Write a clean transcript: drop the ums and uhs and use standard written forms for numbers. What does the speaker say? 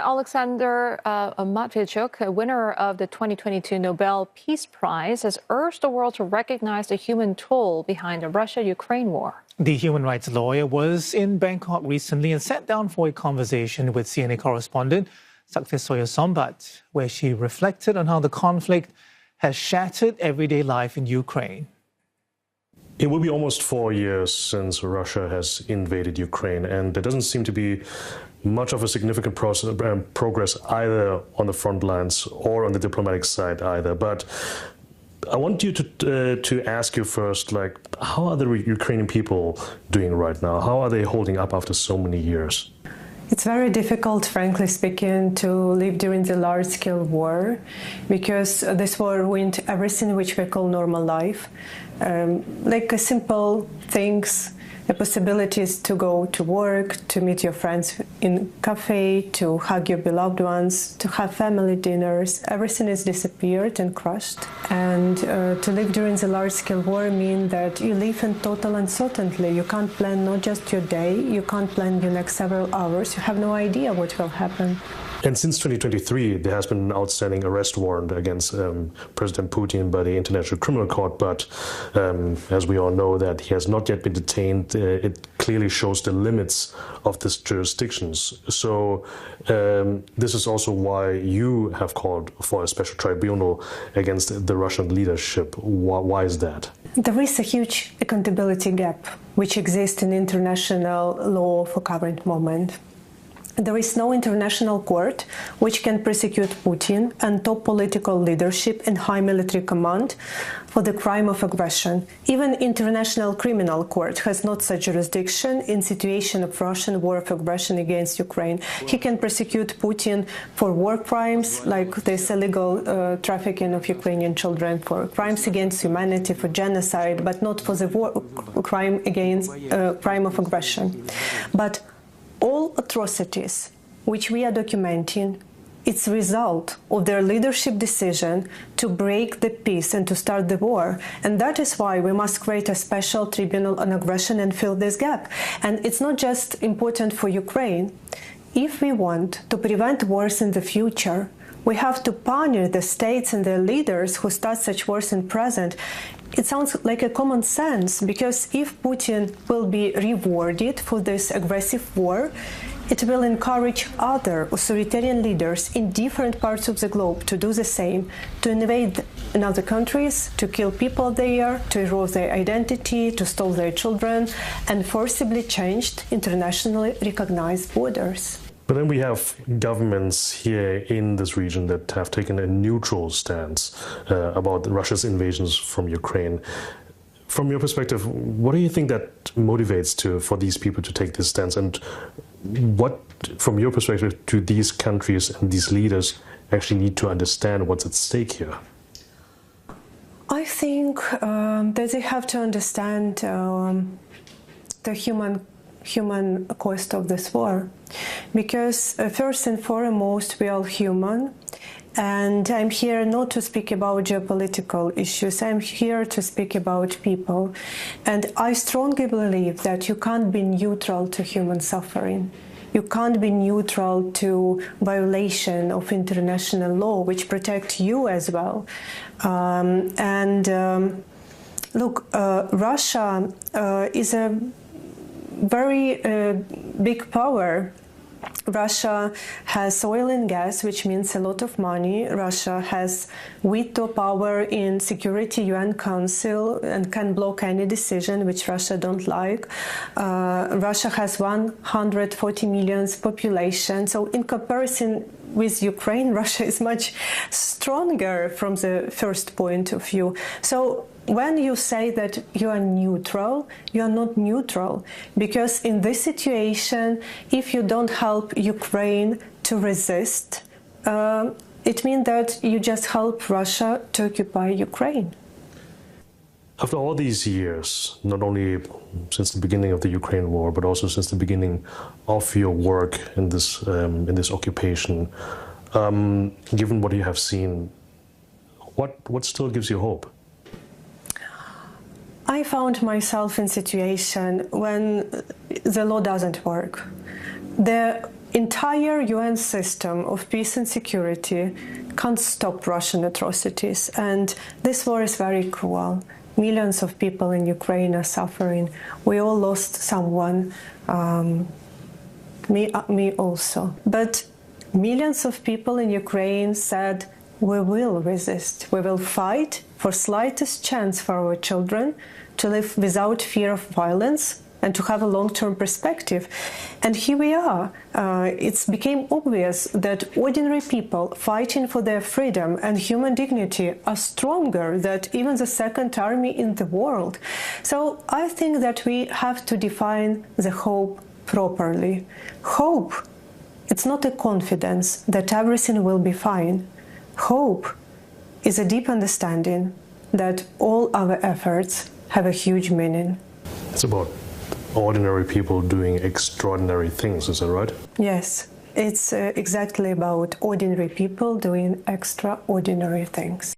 Oleksandra Matviichuk, a winner of the 2022 Nobel Peace Prize, has urged the world to recognize the human toll behind the Russia-Ukraine war. The human rights lawyer was in Bangkok recently and sat down for a conversation with CNA correspondent Saksith Saiyasombut, where she reflected on how the conflict has shattered everyday life in Ukraine. It will be almost 4 years since Russia has invaded Ukraine, and there doesn't seem to be much of a significant progress either on the front lines or on the diplomatic side either. But I want you to ask you first, like, how are the Ukrainian people doing right now? How are they holding up after so many years? It's very difficult, frankly speaking, to live during the large-scale war, because this war ruined everything which we call normal life, like simple things, the possibilities to go to work, to meet your friends in cafe, to hug your beloved ones, to have family dinners. Everything has disappeared and crushed. And to live during the large-scale war means that you live in total uncertainty. You can't plan not just your day, you can't plan your next several hours. You have no idea what will happen. And since 2023, there has been an outstanding arrest warrant against President Putin by the International Criminal Court. But as we all know, that he has not yet been detained. It clearly shows the limits of this jurisdictions. So this is also why you have called for a special tribunal against the Russian leadership. Why is that? There is a huge accountability gap which exists in international law for current moment. There is no international court which can prosecute Putin and top political leadership and high military command for the crime of aggression. Even International Criminal Court has not such jurisdiction in situation of Russian war of aggression against Ukraine. He can prosecute Putin for war crimes like this illegal trafficking of Ukrainian children, for crimes against humanity, for genocide, but not for the war crime against crime of aggression. But all atrocities which we are documenting, it's a result of their leadership decision to break the peace and to start the war. And that is why we must create a special tribunal on aggression and fill this gap. And it's not just important for Ukraine. If we want to prevent wars in the future, we have to punish the states and their leaders who start such wars in present. It sounds like a common sense, because if Putin will be rewarded for this aggressive war, it will encourage other authoritarian leaders in different parts of the globe to do the same, to invade another countries, to kill people there, to erode their identity, to steal their children, and forcibly change internationally recognized borders. But then we have governments here in this region that have taken a neutral stance about Russia's invasions from Ukraine. From your perspective, what do you think that motivates for these people to take this stance? And what, from your perspective, do these countries and these leaders actually need to understand what's at stake here? I think that they have to understand the human cost of this war, because first and foremost we are human, and I'm here not to speak about geopolitical issues, I'm here to speak about people. And I strongly believe that you can't be neutral to human suffering. You can't be neutral to violation of international law which protect you as well. Look, Russia is a very big power. Russia has oil and gas, which means a lot of money. Russia has veto power in Security UN Council and can block any decision which Russia don't like. Russia has 140 million population. So in comparison with Ukraine, Russia is much stronger from the first point of view. So when you say that you are neutral, you are not neutral, because in this situation, if you don't help Ukraine to resist, it means that you just help Russia to occupy Ukraine. After all these years, not only since the beginning of the Ukraine war, but also since the beginning of your work in this occupation, given what you have seen, what still gives you hope? I found myself in a situation when the law doesn't work. The entire UN system of peace and security can't stop Russian atrocities, and this war is very cruel. Millions of people in Ukraine are suffering. We all lost someone, me also. But millions of people in Ukraine said, we will resist, we will fight for slightest chance for our children to live without fear of violence and to have a long-term perspective. And here we are. It's became obvious that ordinary people fighting for their freedom and human dignity are stronger than even the second army in the world. So I think that we have to define the hope properly. Hope, it's not a confidence that everything will be fine. Hope is a deep understanding that all our efforts have a huge meaning. It's about ordinary people doing extraordinary things, is that right? Yes, it's exactly about ordinary people doing extraordinary things.